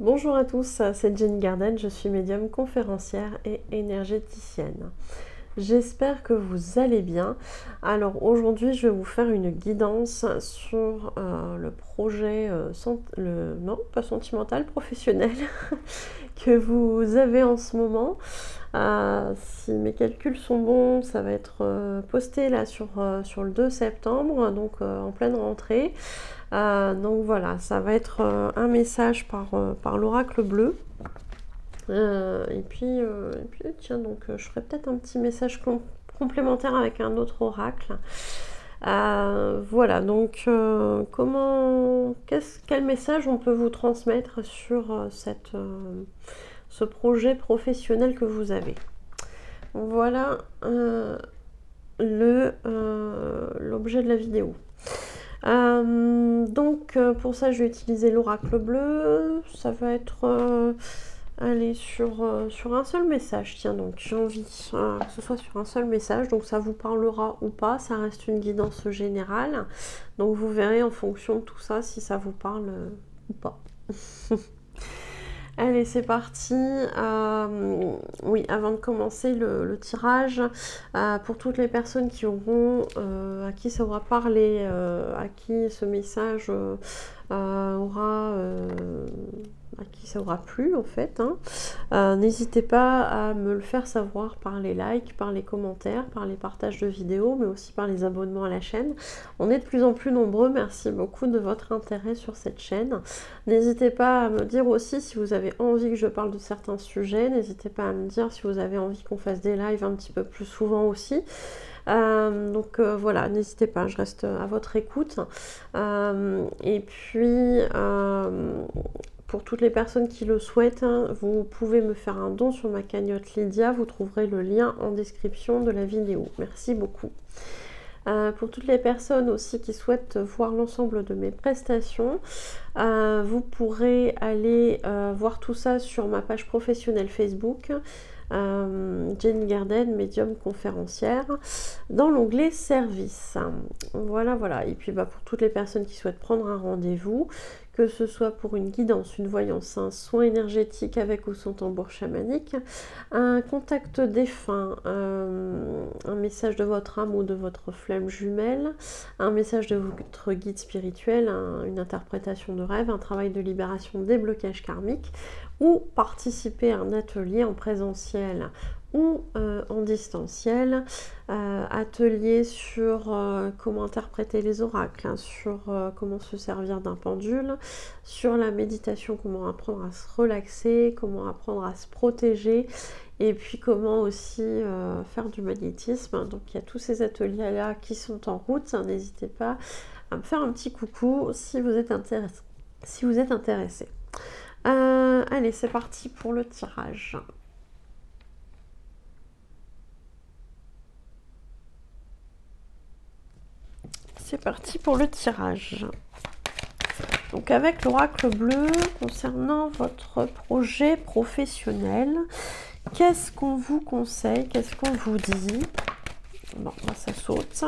Bonjour à tous, c'est Jenny Garden, je suis médium conférencière et énergéticienne. J'espère que vous allez bien. Alors aujourd'hui, je vais vous faire une guidance sur le projet, non pas sentimental, professionnel que vous avez en ce moment. Si mes calculs sont bons, ça va être posté là sur le 2 septembre, donc en pleine rentrée. Donc voilà, ça va être un message par l'oracle bleu. Et puis, tiens, donc je ferai peut-être un petit message complémentaire avec un autre oracle. Voilà, donc quel message on peut vous transmettre sur ce projet professionnel que vous avez. Voilà l'objet de la vidéo. Donc pour ça je vais utiliser l'oracle bleu. Ça va être aller sur un seul message. Tiens, donc j'ai envie que ce soit sur un seul message, donc ça vous parlera ou pas, ça reste une guidance générale, donc vous verrez en fonction de tout ça si ça vous parle ou pas. Allez, c'est parti. Oui, avant de commencer le tirage, pour toutes les personnes qui auront, à qui ça aura parlé, à qui ce message à qui ça aura plu en fait, n'hésitez pas à me le faire savoir par les likes, par les commentaires, par les partages de vidéos, mais aussi par les abonnements à la chaîne. On est de plus en plus nombreux, merci beaucoup de votre intérêt sur cette chaîne. N'hésitez pas à me dire aussi si vous avez envie que je parle de certains sujets, n'hésitez pas à me dire si vous avez envie qu'on fasse des lives un petit peu plus souvent aussi. Voilà, n'hésitez pas, je reste à votre écoute. Et puis pour toutes les personnes qui le souhaitent, vous pouvez me faire un don sur ma cagnotte Lydia, vous trouverez le lien en description de la vidéo. Merci beaucoup. Pour toutes les personnes aussi qui souhaitent voir l'ensemble de mes prestations, vous pourrez aller voir tout ça sur ma page professionnelle Facebook, Jenny Garden, médium conférencière, dans l'onglet service. Voilà, voilà. Et puis pour toutes les personnes qui souhaitent prendre un rendez-vous, que ce soit pour une guidance, une voyance, un soin énergétique avec ou sans tambour chamanique, un contact défunt, un message de votre âme ou de votre flamme jumelle, un message de votre guide spirituel, une interprétation de rêve, un travail de libération des blocages karmiques, ou participer à un atelier en présentiel ou en distanciel, atelier sur comment interpréter les oracles, sur comment se servir d'un pendule, sur la méditation, comment apprendre à se relaxer, comment apprendre à se protéger, et puis comment aussi faire du magnétisme. Donc il y a tous ces ateliers là qui sont en route, n'hésitez pas à me faire un petit coucou si vous êtes intéressé. Allez, c'est parti pour le tirage. C'est parti pour le tirage. Donc avec l'oracle bleu, concernant votre projet professionnel, qu'est-ce qu'on vous conseille? Qu'est-ce qu'on vous dit? Bon, là, ça saute.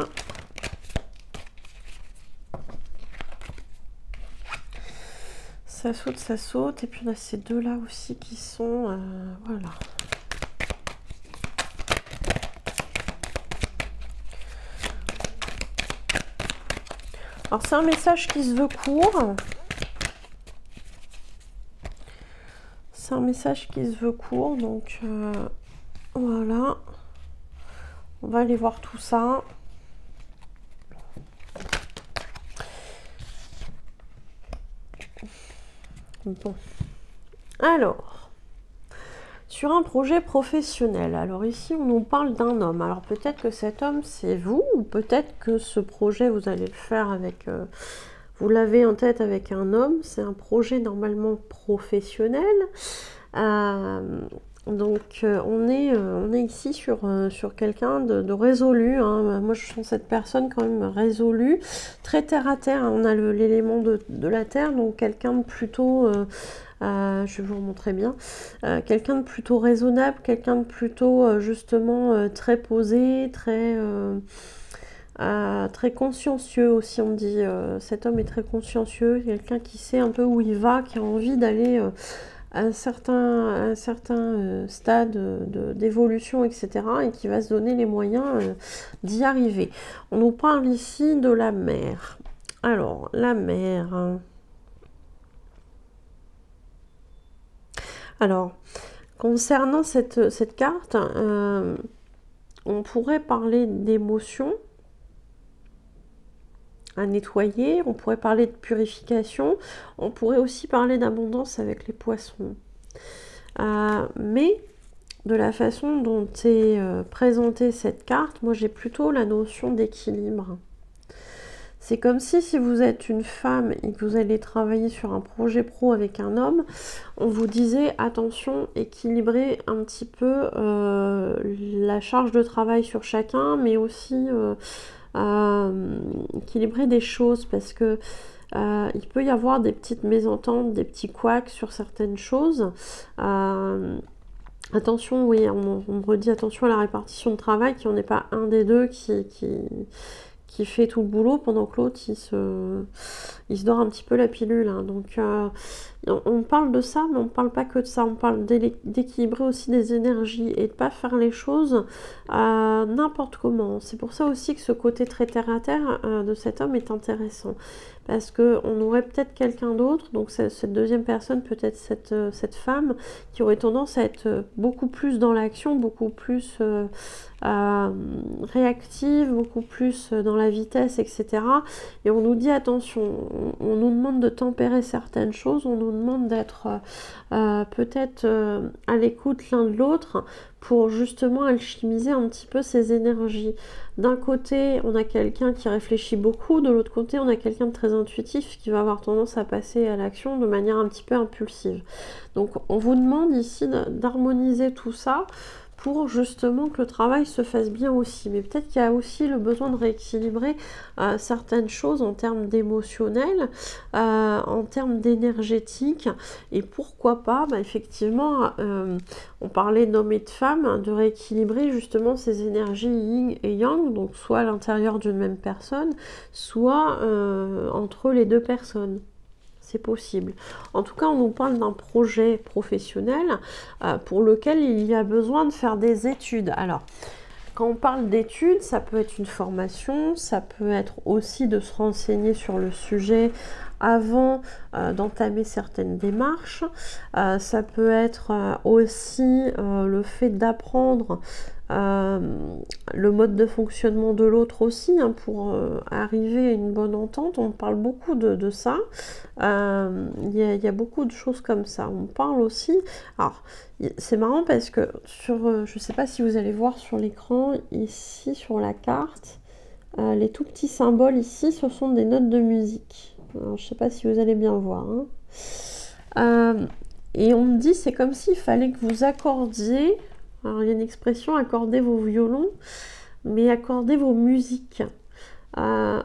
Ça saute. Et puis on a ces deux-là aussi qui sont... voilà. Alors c'est un message qui se veut court. C'est un message qui se veut court, donc voilà. On va aller voir tout ça. Bon. Alors, sur un projet professionnel. Alors ici, on nous parle d'un homme. Alors peut-être que cet homme, c'est vous, ou peut-être que ce projet, vous allez le faire avec... vous l'avez en tête avec un homme. C'est un projet normalement professionnel. Donc on est ici sur quelqu'un de résolu, hein. Moi je sens cette personne quand même résolue, très terre à terre, hein. On a l'élément de la terre, donc quelqu'un de plutôt, je vais vous montrer bien, quelqu'un de plutôt raisonnable, quelqu'un de plutôt justement très posé, très... très consciencieux aussi, on dit. Cet homme est très consciencieux, quelqu'un qui sait un peu où il va, qui a envie d'aller à un certain stade d'évolution, etc. et qui va se donner les moyens d'y arriver. On nous parle ici de la mer. Alors, la mer. Alors, concernant cette carte, on pourrait parler d'émotions à nettoyer, on pourrait parler de purification, on pourrait aussi parler d'abondance avec les poissons. Mais de la façon dont est présentée cette carte, moi j'ai plutôt la notion d'équilibre. C'est comme si vous êtes une femme et que vous allez travailler sur un projet pro avec un homme, on vous disait attention, équilibrez un petit peu la charge de travail sur chacun, mais aussi équilibrer des choses, parce que il peut y avoir des petites mésententes, des petits couacs sur certaines choses. Attention, oui, on me redit attention à la répartition de travail, qu'il n'y en ait pas un des deux qui fait tout le boulot pendant que l'autre il se dort un petit peu la pilule, hein. Donc on parle de ça, mais on ne parle pas que de ça, on parle d'équilibrer aussi des énergies et de pas faire les choses n'importe comment. C'est pour ça aussi que ce côté très terre à terre de cet homme est intéressant, parce qu'on aurait peut-être quelqu'un d'autre, donc cette deuxième personne, peut-être cette femme, qui aurait tendance à être beaucoup plus dans l'action, beaucoup plus réactive, beaucoup plus dans la vitesse, etc. Et on nous dit attention, on nous demande de tempérer certaines choses, on nous demande d'être peut-être à l'écoute l'un de l'autre pour justement alchimiser un petit peu ces énergies. D'un côté, on a quelqu'un qui réfléchit beaucoup, de l'autre côté, on a quelqu'un de très intuitif qui va avoir tendance à passer à l'action de manière un petit peu impulsive. Donc on vous demande ici d'harmoniser tout ça pour justement que le travail se fasse bien aussi. Mais peut-être qu'il y a aussi le besoin de rééquilibrer certaines choses en termes d'émotionnel, en termes d'énergétique, et pourquoi pas, effectivement, on parlait d'hommes et de femmes, de rééquilibrer justement ces énergies yin et yang, donc soit à l'intérieur d'une même personne, soit entre les deux personnes. C'est possible. En tout cas, on nous parle d'un projet professionnel pour lequel il y a besoin de faire des études. Alors, quand on parle d'études, ça peut être une formation, ça peut être aussi de se renseigner sur le sujet avant d'entamer certaines démarches. Ça peut être aussi le fait d'apprendre le mode de fonctionnement de l'autre aussi, hein, pour arriver à une bonne entente. On parle beaucoup de ça. Il y a beaucoup de choses comme ça. On parle aussi... Alors, c'est marrant parce que sur... je sais pas si vous allez voir sur l'écran, ici sur la carte, les tout petits symboles ici, ce sont des notes de musique. Alors, je sais pas si vous allez bien voir, hein. Et on me dit, c'est comme s'il fallait que vous accordiez... Alors, il y a une expression, accordez vos violons, mais accordez vos musiques.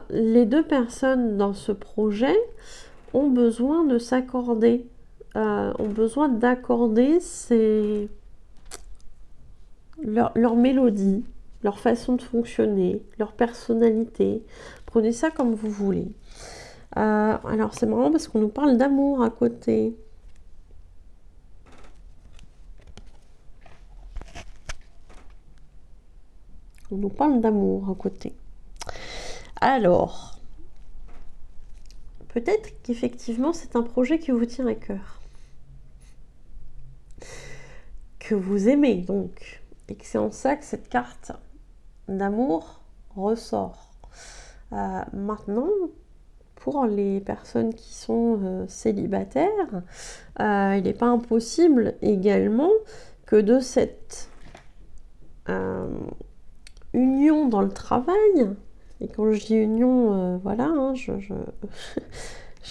Les deux personnes dans ce projet ont besoin de s'accorder, ont besoin d'accorder leur mélodie, leur façon de fonctionner, leur personnalité. Prenez ça comme vous voulez. Alors, c'est marrant parce qu'on nous parle d'amour à côté. On nous parle d'amour à côté. Alors, peut-être qu'effectivement, c'est un projet qui vous tient à cœur. Que vous aimez, donc. Et que c'est en ça que cette carte d'amour ressort. Maintenant, pour les personnes qui sont célibataires, il n'est pas impossible également que de cette... union dans le travail, et quand je dis union, voilà, hein, j'ai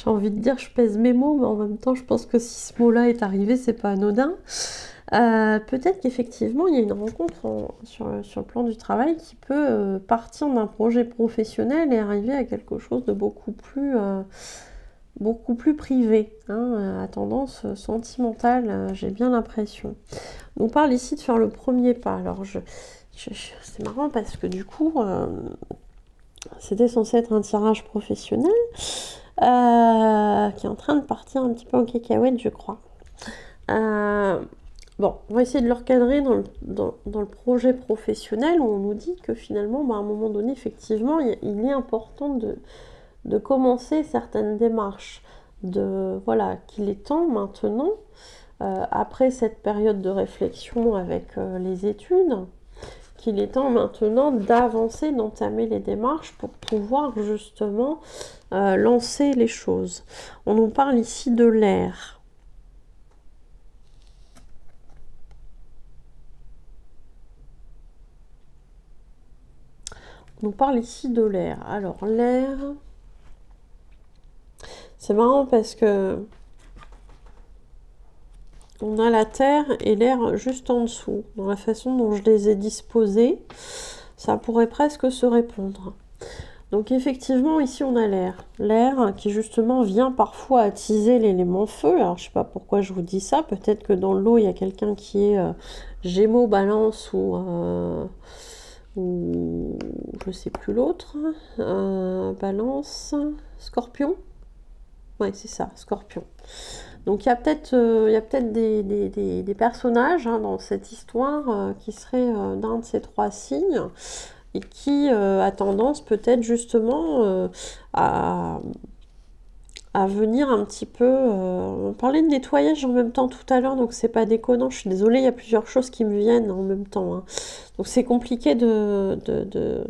envie de dire, je pèse mes mots, mais en même temps, je pense que si ce mot-là est arrivé, c'est pas anodin. Peut-être qu'effectivement, il y a une rencontre sur le plan du travail qui peut partir d'un projet professionnel et arriver à quelque chose de beaucoup plus privé, hein, à tendance sentimentale, j'ai bien l'impression. On parle ici de faire le premier pas. Alors, c'est marrant parce que du coup, C'était censé être un tirage professionnel qui est en train de partir un petit peu en cacahuète, je crois. Bon, on va essayer de le recadrer dans le projet professionnel où on nous dit que finalement, à un moment donné, effectivement, il est important de commencer certaines démarches. Voilà, qu'il est temps maintenant, après cette période de réflexion avec les études, qu'il est temps maintenant d'avancer, d'entamer les démarches pour pouvoir justement lancer les choses. On nous parle ici de l'air. On nous parle ici de l'air. Alors l'air, c'est marrant parce que on a la terre et l'air juste en dessous. Dans la façon dont je les ai disposés, ça pourrait presque se répondre. Donc effectivement, ici on a l'air. L'air qui justement vient parfois attiser l'élément feu. Alors je sais pas pourquoi je vous dis ça. Peut-être que dans l'eau, il y a quelqu'un qui est Gémeaux, Balance ou je sais plus l'autre. Balance, Scorpion. Ouais, c'est ça, Scorpion. Donc il y a peut-être des personnages dans cette histoire qui seraient d'un de ces trois signes et qui a tendance peut-être justement à venir un petit peu... on parlait de nettoyage en même temps tout à l'heure, donc c'est pas déconnant. Je suis désolée, il y a plusieurs choses qui me viennent en même temps. Hein. Donc c'est compliqué de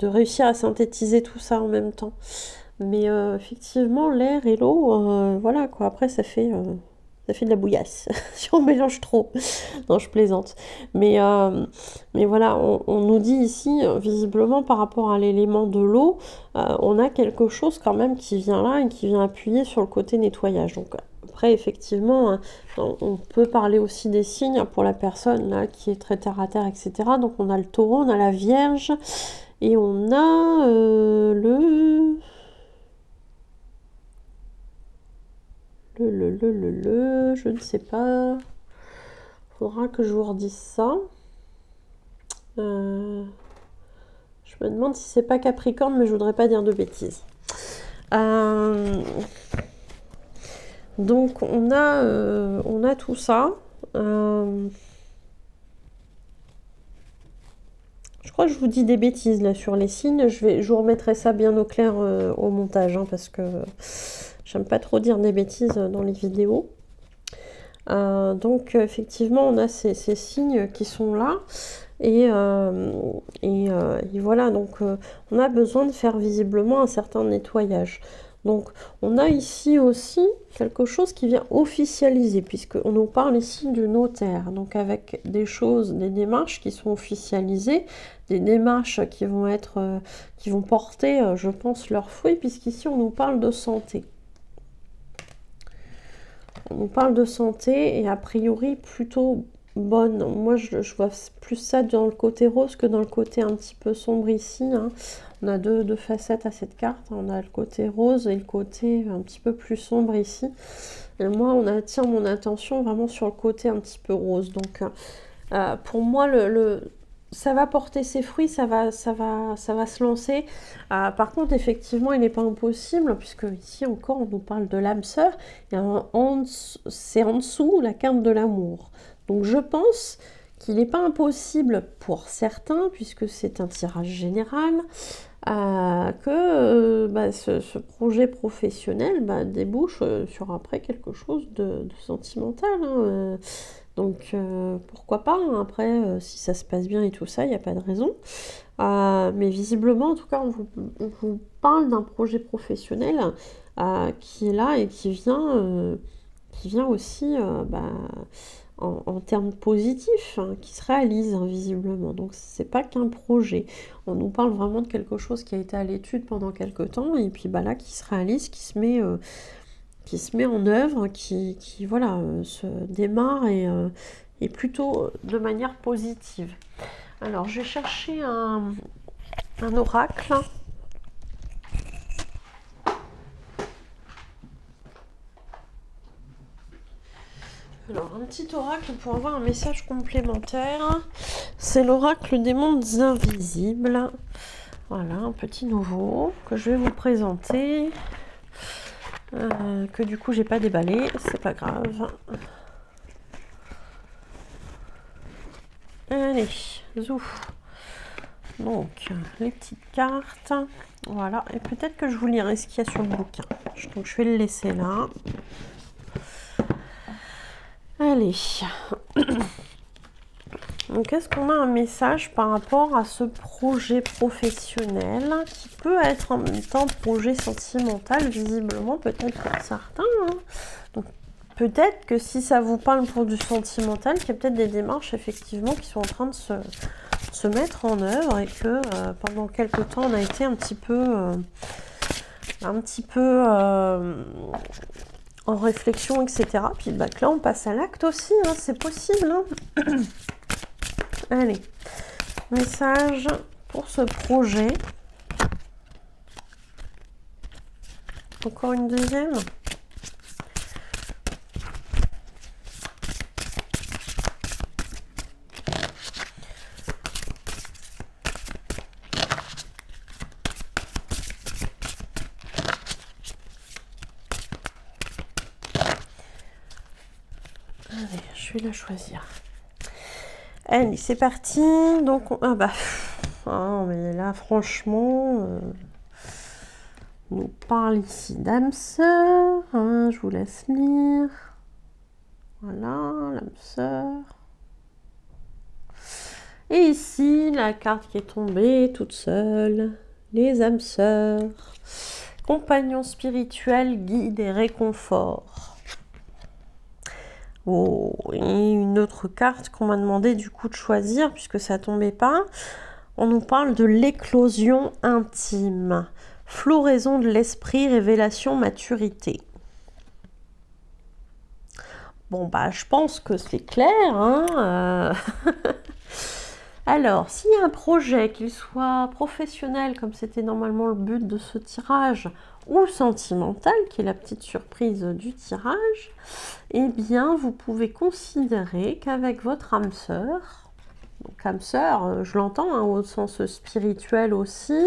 réussir à synthétiser tout ça en même temps. Mais effectivement, l'air et l'eau, voilà quoi. Après, ça fait de la bouillasse si on mélange trop. Non, je plaisante. Mais voilà, on nous dit ici, visiblement, par rapport à l'élément de l'eau, on a quelque chose quand même qui vient là et qui vient appuyer sur le côté nettoyage. Donc après, effectivement, hein, on peut parler aussi des signes pour la personne là qui est très terre à terre, etc. Donc on a le taureau, on a la vierge et on a je ne sais pas. Faudra que je vous redise ça. Je me demande si c'est pas Capricorne, mais je voudrais pas dire de bêtises. Donc on a tout ça. Je crois que je vous dis des bêtises là sur les signes. Je vous remettrai ça bien au clair au montage, hein, parce que j'aime pas trop dire des bêtises dans les vidéos. Donc effectivement, on a ces signes qui sont là. Et voilà, donc on a besoin de faire visiblement un certain nettoyage. Donc on a ici aussi quelque chose qui vient officialiser, puisqu'on nous parle ici du notaire, donc avec des choses, des démarches qui sont officialisées, des démarches qui vont être, qui vont porter, je pense, leurs fruits, puisqu'ici on nous parle de santé. On nous parle de santé et a priori plutôt bonne. Moi je vois plus ça dans le côté rose que dans le côté un petit peu sombre ici. Hein. On a deux facettes à cette carte. On a le côté rose et le côté un petit peu plus sombre ici. Et moi on attire mon attention vraiment sur le côté un petit peu rose. Donc pour moi ça va porter ses fruits, ça va se lancer. Par contre, effectivement, il n'est pas impossible, puisque ici encore, on nous parle de l'âme sœur, et c'est en dessous la carte de l'amour. Donc je pense qu'il n'est pas impossible pour certains, puisque c'est un tirage général, que ce projet professionnel débouche sur après quelque chose de sentimental. Hein, donc pourquoi pas, hein. Après si ça se passe bien et tout ça, il n'y a pas de raison. Mais visiblement, en tout cas, on vous parle d'un projet professionnel qui est là et qui vient aussi en termes positifs, hein, qui se réalise, hein, visiblement. Donc c'est pas qu'un projet. On nous parle vraiment de quelque chose qui a été à l'étude pendant quelque temps et puis là qui se réalise, qui se met en œuvre, qui voilà, se démarre et plutôt de manière positive. Alors, je vais chercher un oracle. Alors, un petit oracle pour avoir un message complémentaire. C'est l'oracle des mondes invisibles. Voilà, un petit nouveau que je vais vous présenter. Que du coup, j'ai pas déballé. C'est pas grave. Allez, zouf. Donc, les petites cartes. Voilà, et peut-être que je vous lirai ce qu'il y a sur le bouquin. Donc, je vais le laisser là. Allez. Donc, est-ce qu'on a un message par rapport à ce projet professionnel qui peut être en même temps projet sentimental, visiblement, peut-être pour certains. Hein. Donc, peut-être que si ça vous parle pour du sentimental, qu'il y a peut-être des démarches, effectivement, qui sont en train de se mettre en œuvre et que pendant quelques temps, on a été un petit peu en réflexion, etc. Puis bah, là, on passe à l'acte aussi, hein, c'est possible. Hein. Allez, message pour ce projet. Encore une deuxième. Allez, je vais la choisir. Allez, c'est parti. Donc, ah bah, oh, mais là, franchement, on nous parle ici d'âme sœur. Hein, je vous laisse lire. Voilà, l'âme sœur. Et ici, la carte qui est tombée toute seule. Les âmes sœurs. Compagnons spirituels, guides et réconfort. Oh, et une autre carte qu'on m'a demandé du coup de choisir puisque ça tombait pas. On nous parle de l'éclosion intime, floraison de l'esprit, révélation, maturité. Bon bah je pense que c'est clair. Hein Alors, s'il y a un projet, qu'il soit professionnel, comme c'était normalement le but de ce tirage, ou sentimental, qui est la petite surprise du tirage, eh bien, vous pouvez considérer qu'avec votre âme sœur, donc âme sœur, je l'entends hein, au sens spirituel aussi,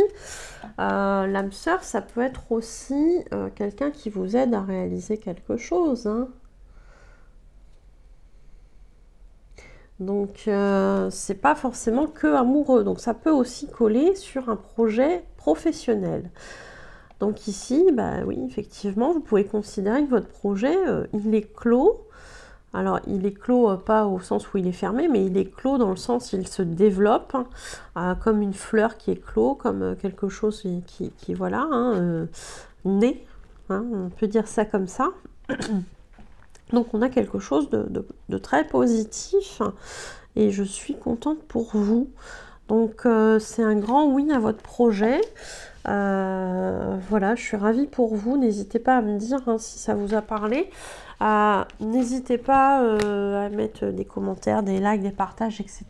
l'âme sœur, ça peut être aussi quelqu'un qui vous aide à réaliser quelque chose, hein. Donc, c'est pas forcément que amoureux. Donc, ça peut aussi coller sur un projet professionnel. Donc ici, bah oui, effectivement, vous pouvez considérer que votre projet, il est clos. Alors, il est clos pas au sens où il est fermé, mais il est clos dans le sens où il se développe, comme une fleur qui est clos, comme quelque chose qui voilà, hein, naît. Hein, on peut dire ça comme ça. Donc on a quelque chose de très positif et je suis contente pour vous. Donc c'est un grand oui à votre projet. Voilà, je suis ravie pour vous. N'hésitez pas à me dire hein, si ça vous a parlé. N'hésitez pas à mettre des commentaires, des likes, des partages, etc.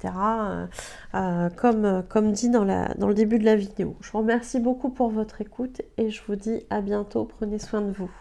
Comme dit dans le début de la vidéo. Je vous remercie beaucoup pour votre écoute et je vous dis à bientôt. Prenez soin de vous.